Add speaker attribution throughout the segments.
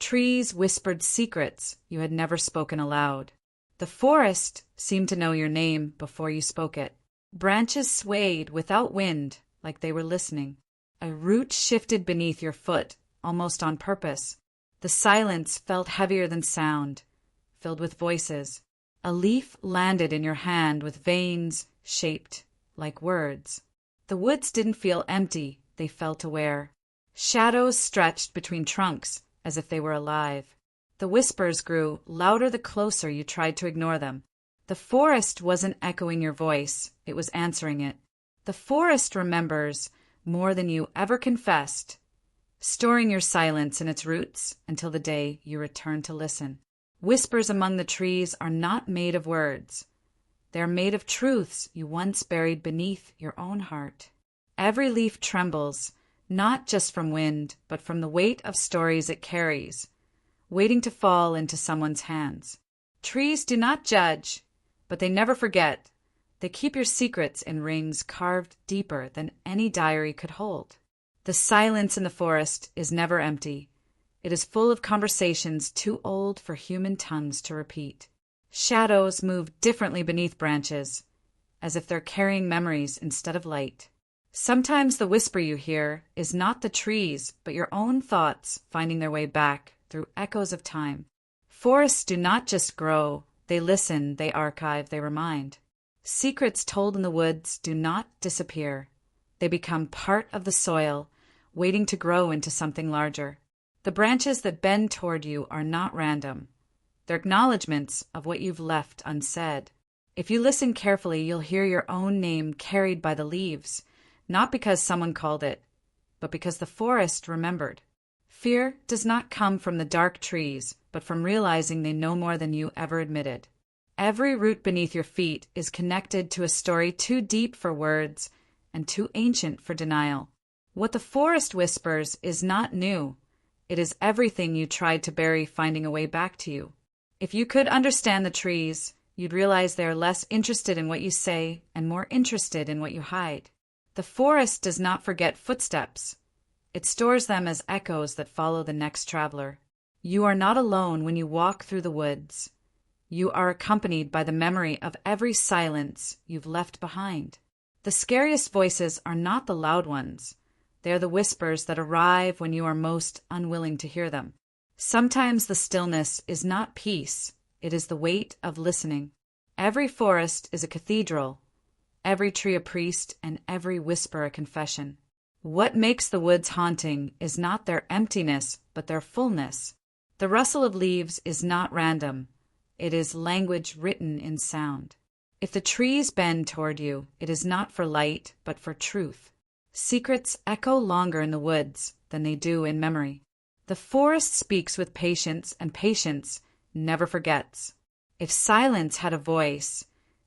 Speaker 1: Trees whispered secrets you had never spoken aloud. The forest seemed to know your name before you spoke it. Branches swayed without wind, like they were listening. A root shifted beneath your foot, almost on purpose. The silence felt heavier than sound, filled with voices. A leaf landed in your hand with veins shaped like words. The woods didn't feel empty, they felt aware. Shadows stretched between trunks as if they were alive. The whispers grew louder the closer you tried to ignore them. The forest wasn't echoing your voice, it was answering it. The forest remembers more than you ever confessed, storing your silence in its roots until the day you return to listen. Whispers among the trees are not made of words. They are made of truths you once buried beneath your own heart. Every leaf trembles, not just from wind, but from the weight of stories it carries, waiting to fall into someone's hands. Trees do not judge, but they never forget. They keep your secrets in rings carved deeper than any diary could hold. The silence in the forest is never empty. It is full of conversations too old for human tongues to repeat. Shadows move differently beneath branches, as if they're carrying memories instead of light. Sometimes the whisper you hear is not the trees, but your own thoughts finding their way back through echoes of time. Forests do not just grow, they listen, they archive, they remind. Secrets told in the woods do not disappear. They become part of the soil, waiting to grow into something larger. The branches that bend toward you are not random. They're acknowledgments of what you've left unsaid. If you listen carefully, you'll hear your own name carried by the leaves, not because someone called it, but because the forest remembered. Fear does not come from the dark trees, but from realizing they know more than you ever admitted. Every root beneath your feet is connected to a story too deep for words and too ancient for denial. What the forest whispers is not new. It is everything you tried to bury finding a way back to you. If you could understand the trees, you'd realize they are less interested in what you say and more interested in what you hide. The forest does not forget footsteps. It stores them as echoes that follow the next traveler. You are not alone when you walk through the woods. You are accompanied by the memory of every silence you've left behind. The scariest voices are not the loud ones. They are the whispers that arrive when you are most unwilling to hear them. Sometimes the stillness is not peace, it is the weight of listening. Every forest is a cathedral, every tree a priest, and every whisper a confession. What makes the woods haunting is not their emptiness, but their fullness. The rustle of leaves is not random. It is language written in sound. If the trees bend toward you, it is not for light, but for truth. Secrets echo longer in the woods than they do in memory. The forest speaks with patience, and patience never forgets. If silence had a voice,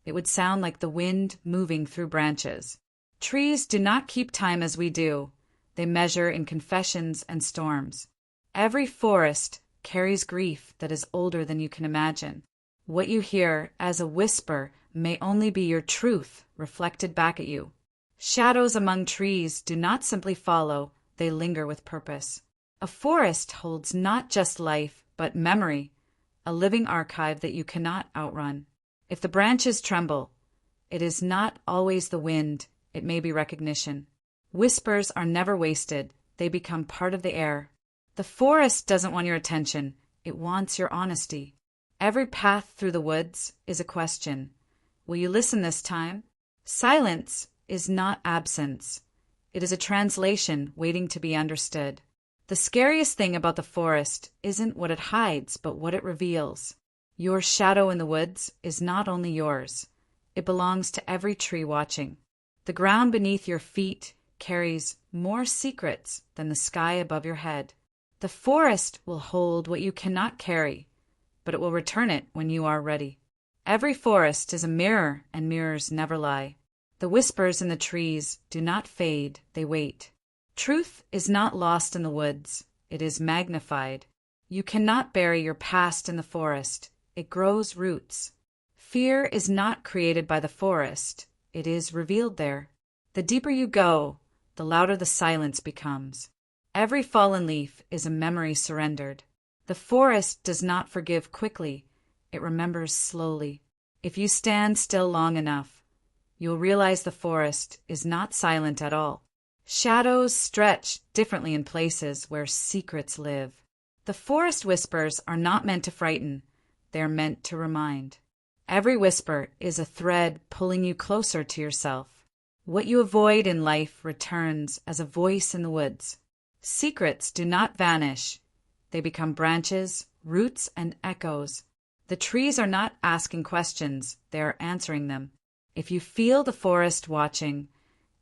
Speaker 1: it would sound like the wind moving through branches. Trees do not keep time as we do. They measure in confessions and storms. Every forest carries grief that is older than you can imagine. What you hear as a whisper may only be your truth reflected back at you. Shadows among trees do not simply follow, they linger with purpose. A forest holds not just life, but memory, a living archive that you cannot outrun. If the branches tremble, it is not always the wind, it may be recognition. Whispers are never wasted, they become part of the air. The forest doesn't want your attention, it wants your honesty. Every path through the woods is a question. Will you listen this time? Silence is not absence. It is a translation waiting to be understood. The scariest thing about the forest isn't what it hides, but what it reveals. Your shadow in the woods is not only yours. It belongs to every tree watching. The ground beneath your feet carries more secrets than the sky above your head. The forest will hold what you cannot carry, but it will return it when you are ready. Every forest is a mirror, and mirrors never lie. The whispers in the trees do not fade, they wait. Truth is not lost in the woods, it is magnified. You cannot bury your past in the forest, it grows roots. Fear is not created by the forest, it is revealed there. The deeper you go, the louder the silence becomes. Every fallen leaf is a memory surrendered. The forest does not forgive quickly, it remembers slowly. If you stand still long enough, you'll realize the forest is not silent at all. Shadows stretch differently in places where secrets live. The forest whispers are not meant to frighten, they are meant to remind. Every whisper is a thread pulling you closer to yourself. What you avoid in life returns as a voice in the woods. Secrets do not vanish. They become branches, roots, and echoes. The trees are not asking questions, they are answering them. If you feel the forest watching,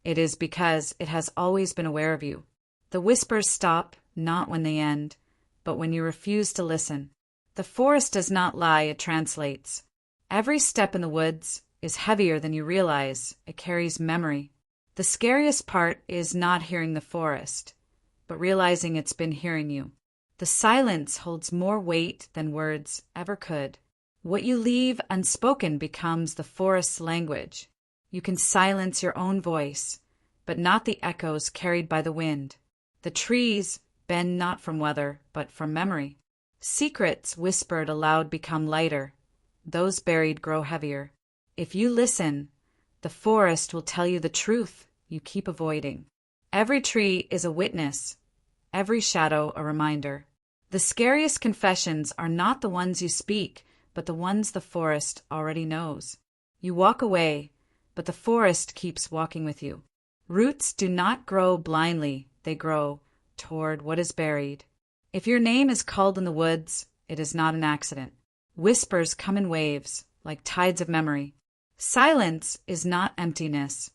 Speaker 1: it is because it has always been aware of you. The whispers stop, not when they end, but when you refuse to listen. The forest does not lie, it translates. Every step in the woods is heavier than you realize. It carries memory. The scariest part is not hearing the forest, but realizing it's been hearing you. The silence holds more weight than words ever could. What you leave unspoken becomes the forest's language. You can silence your own voice, but not the echoes carried by the wind. The trees bend not from weather, but from memory. Secrets whispered aloud become lighter. Those buried grow heavier. If you listen, the forest will tell you the truth you keep avoiding. Every tree is a witness, every shadow a reminder. The scariest confessions are not the ones you speak, but the ones the forest already knows. You walk away, but the forest keeps walking with you. Roots do not grow blindly, they grow toward what is buried. If your name is called in the woods, it is not an accident. Whispers come in waves, like tides of memory. Silence is not emptiness.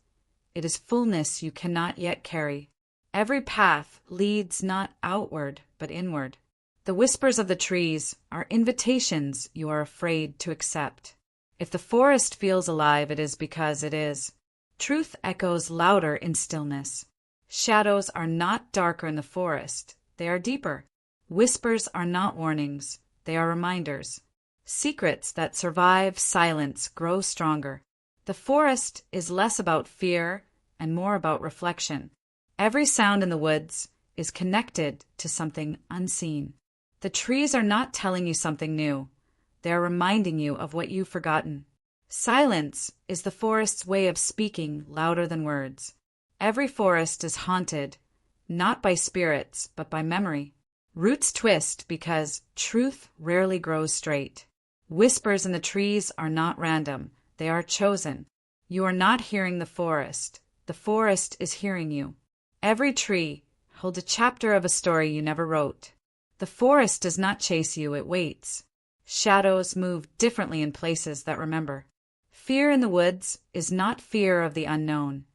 Speaker 1: It is fullness you cannot yet carry. Every path leads not outward, but inward. The whispers of the trees are invitations you are afraid to accept. If the forest feels alive, it is because it is. Truth echoes louder in stillness. Shadows are not darker in the forest, they are deeper. Whispers are not warnings, they are reminders. Secrets that survive silence grow stronger. The forest is less about fear and more about reflection. Every sound in the woods is connected to something unseen. The trees are not telling you something new. They are reminding you of what you've forgotten. Silence is the forest's way of speaking louder than words. Every forest is haunted, not by spirits, but by memory. Roots twist because truth rarely grows straight. Whispers in the trees are not random. They are chosen. You are not hearing the forest. The forest is hearing you. Every tree holds a chapter of a story you never wrote. The forest does not chase you, it waits. Shadows move differently in places that remember. Fear in the woods is not fear of the unknown.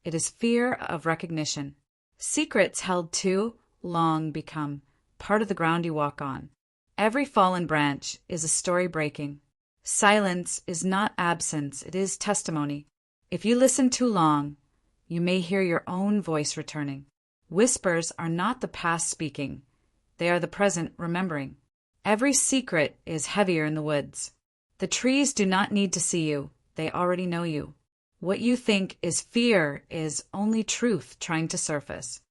Speaker 1: It is fear of recognition. Secrets held too long become part of the ground you walk on. Every fallen branch is a story breaking. Silence is not absence, it is testimony. If you listen too long, you may hear your own voice returning. Whispers are not the past speaking. They are the present remembering. Every secret is heavier in the woods. The trees do not need to see you. They already know you. What you think is fear is only truth trying to surface.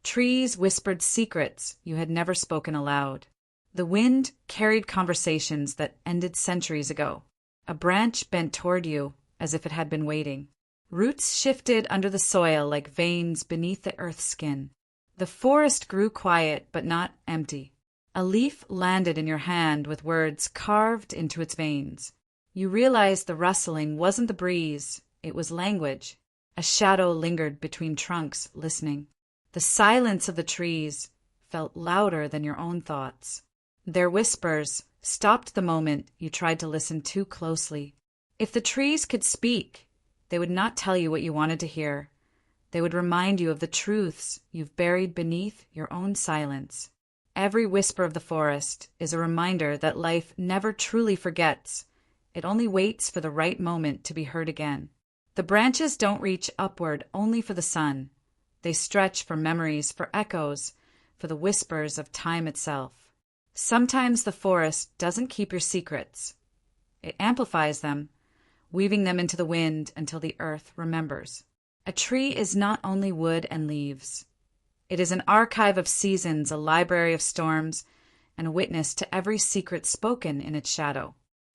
Speaker 1: Trees whispered secrets you had never spoken aloud. The wind carried conversations that ended centuries ago. A branch bent toward you as if it had been waiting. Roots shifted under the soil like veins beneath the earth's skin. The forest grew quiet but not empty. A leaf landed in your hand with words carved into its veins. You realized the rustling wasn't the breeze, it was language. A shadow lingered between trunks, listening. The silence of the trees felt louder than your own thoughts. Their whispers stopped the moment you tried to listen too closely. If the trees could speak, they would not tell you what you wanted to hear. They would remind you of the truths you've buried beneath your own silence. Every whisper of the forest is a reminder that life never truly forgets. It only waits for the right moment to be heard again. The branches don't reach upward only for the sun. They stretch for memories, for echoes, for the whispers of time itself. Sometimes the forest doesn't keep your secrets. It amplifies them, weaving them into the wind until the earth remembers. A tree is not only wood and leaves. It is an archive of seasons, a library of storms, and a witness to every secret spoken in its shadow.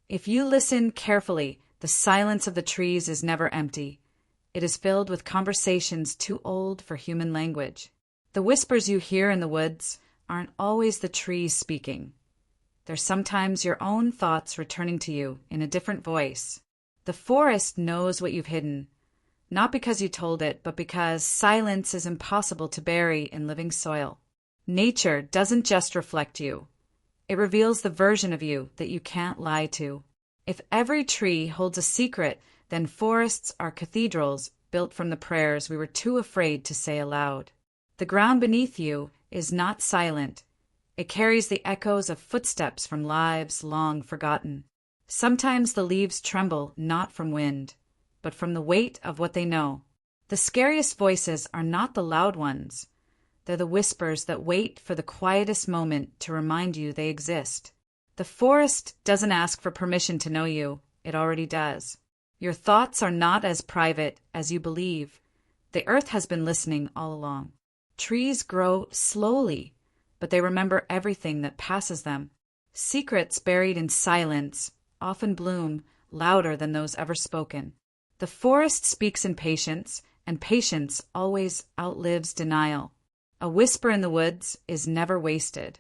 Speaker 1: If you listen carefully, the silence of the trees is never empty. It is filled with conversations too old for human language. The whispers you hear in the woods aren't always the trees speaking. They're sometimes your own thoughts returning to you in a different voice. The forest knows what you've hidden, not because you told it, but because silence is impossible to bury in living soil. Nature doesn't just reflect you. It reveals the version of you that you can't lie to. If every tree holds a secret, then forests are cathedrals built from the prayers we were too afraid to say aloud. The ground beneath you is not silent. It carries the echoes of footsteps from lives long forgotten. Sometimes the leaves tremble not from wind, but from the weight of what they know. The scariest voices are not the loud ones. They're the whispers that wait for the quietest moment to remind you they exist. The forest doesn't ask for permission to know you. It already does. Your thoughts are not as private as you believe. The earth has been listening all along. Trees grow slowly, but they remember everything that passes them. Secrets buried in silence often bloom louder than those ever spoken. The forest speaks in patience, and patience always outlives denial. A whisper in the woods is never wasted.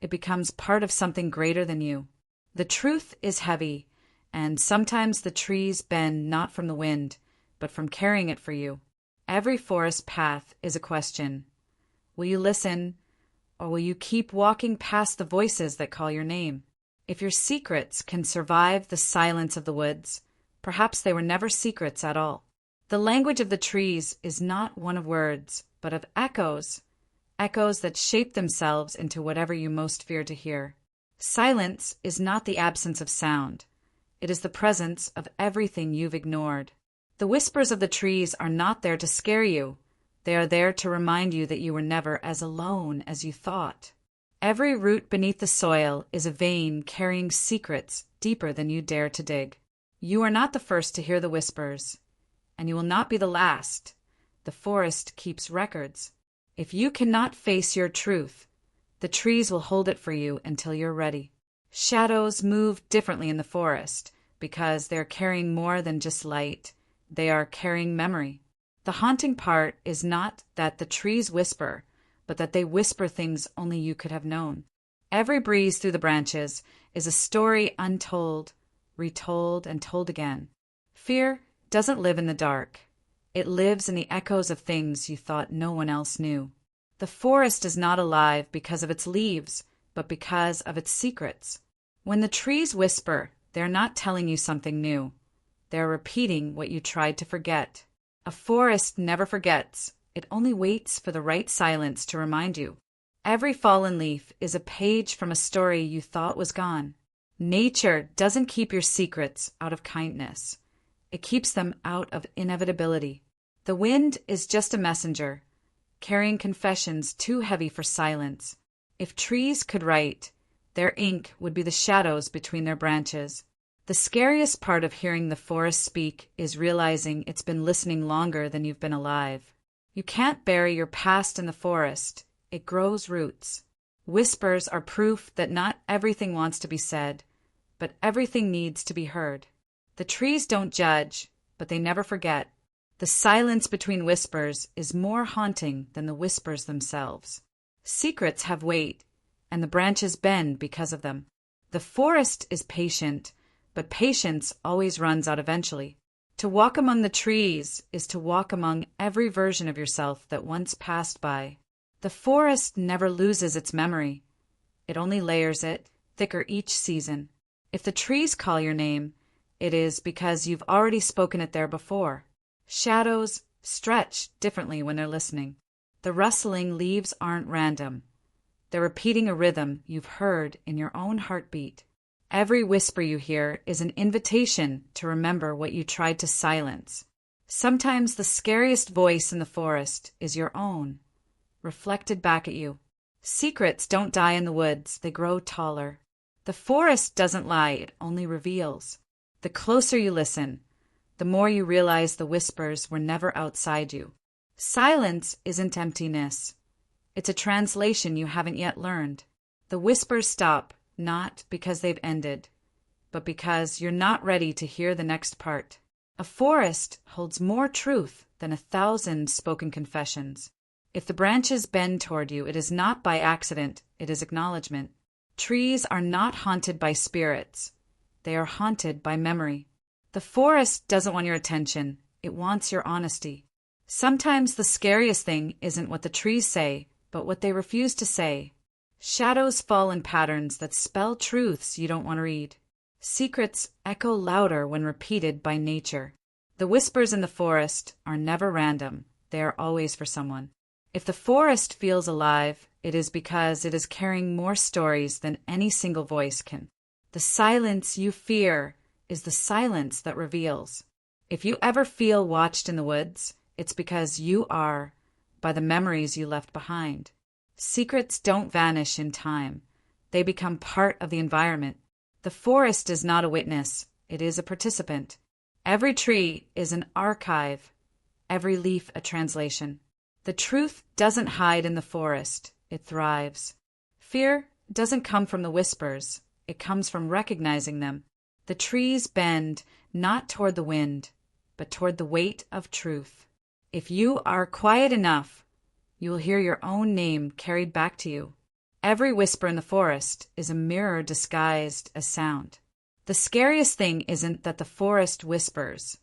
Speaker 1: It becomes part of something greater than you. The truth is heavy, and sometimes the trees bend not from the wind, but from carrying it for you. Every forest path is a question. Will you listen, or will you keep walking past the voices that call your name? If your secrets can survive the silence of the woods, perhaps they were never secrets at all. The language of the trees is not one of words, but of echoes, echoes that shape themselves into whatever you most fear to hear. Silence is not the absence of sound. It is the presence of everything you've ignored. The whispers of the trees are not there to scare you. They are there to remind you that you were never as alone as you thought. Every root beneath the soil is a vein carrying secrets deeper than you dare to dig. You are not the first to hear the whispers, and you will not be the last. The forest keeps records. If you cannot face your truth, the trees will hold it for you until you're ready. Shadows move differently in the forest because they're carrying more than just light. They are carrying memory. The haunting part is not that the trees whisper, but that they whisper things only you could have known. Every breeze through the branches is a story untold, retold, and told again. Fear doesn't live in the dark. It lives in the echoes of things you thought no one else knew. The forest is not alive because of its leaves, but because of its secrets. When the trees whisper, they're not telling you something new. They're repeating what you tried to forget. A forest never forgets. It only waits for the right silence to remind you. Every fallen leaf is a page from a story you thought was gone. Nature doesn't keep your secrets out of kindness. It keeps them out of inevitability. The wind is just a messenger, carrying confessions too heavy for silence. If trees could write, their ink would be the shadows between their branches. The scariest part of hearing the forest speak is realizing it's been listening longer than you've been alive. You can't bury your past in the forest. It grows roots. Whispers are proof that not everything wants to be said, but everything needs to be heard. The trees don't judge, but they never forget. The silence between whispers is more haunting than the whispers themselves. Secrets have weight, and the branches bend because of them. The forest is patient, but patience always runs out eventually. To walk among the trees is to walk among every version of yourself that once passed by. The forest never loses its memory. It only layers it, thicker each season. If the trees call your name, it is because you've already spoken it there before. Shadows stretch differently when they're listening. The rustling leaves aren't random. They're repeating a rhythm you've heard in your own heartbeat. Every whisper you hear is an invitation to remember what you tried to silence. Sometimes the scariest voice in the forest is your own, reflected back at you. Secrets don't die in the woods, they grow taller. The forest doesn't lie, it only reveals. The closer you listen, the more you realize the whispers were never outside you. Silence isn't emptiness. It's a translation you haven't yet learned. The whispers stop, not because they've ended, but because you're not ready to hear the next part. A forest holds more truth than 1,000 spoken confessions. If the branches bend toward you, it is not by accident, it is acknowledgement. Trees are not haunted by spirits. They are haunted by memory. The forest doesn't want your attention. It wants your honesty. Sometimes the scariest thing isn't what the trees say, but what they refuse to say. Shadows fall in patterns that spell truths you don't want to read. Secrets echo louder when repeated by nature. The whispers in the forest are never random. They are always for someone. If the forest feels alive, it is because it is carrying more stories than any single voice can. The silence you fear is the silence that reveals. If you ever feel watched in the woods, it's because you are, by the memories you left behind. Secrets don't vanish in time. They become part of the environment. The forest is not a witness. It is a participant. Every tree is an archive, every leaf a translation. The truth doesn't hide in the forest. It thrives. Fear doesn't come from the whispers. It comes from recognizing them. The trees bend not toward the wind, but toward the weight of truth. If you are quiet enough, you will hear your own name carried back to you. Every whisper in the forest is a mirror disguised as sound. The scariest thing isn't that the forest whispers.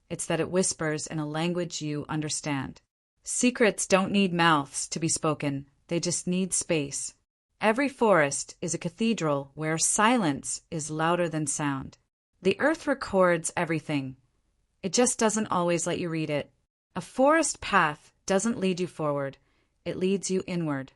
Speaker 1: It's that it whispers in a language you understand. Secrets don't need mouths to be spoken. They just need space. Every forest is a cathedral where silence is louder than sound. The earth records everything. It just doesn't always let you read it. A forest path doesn't lead you forward. It leads you inward.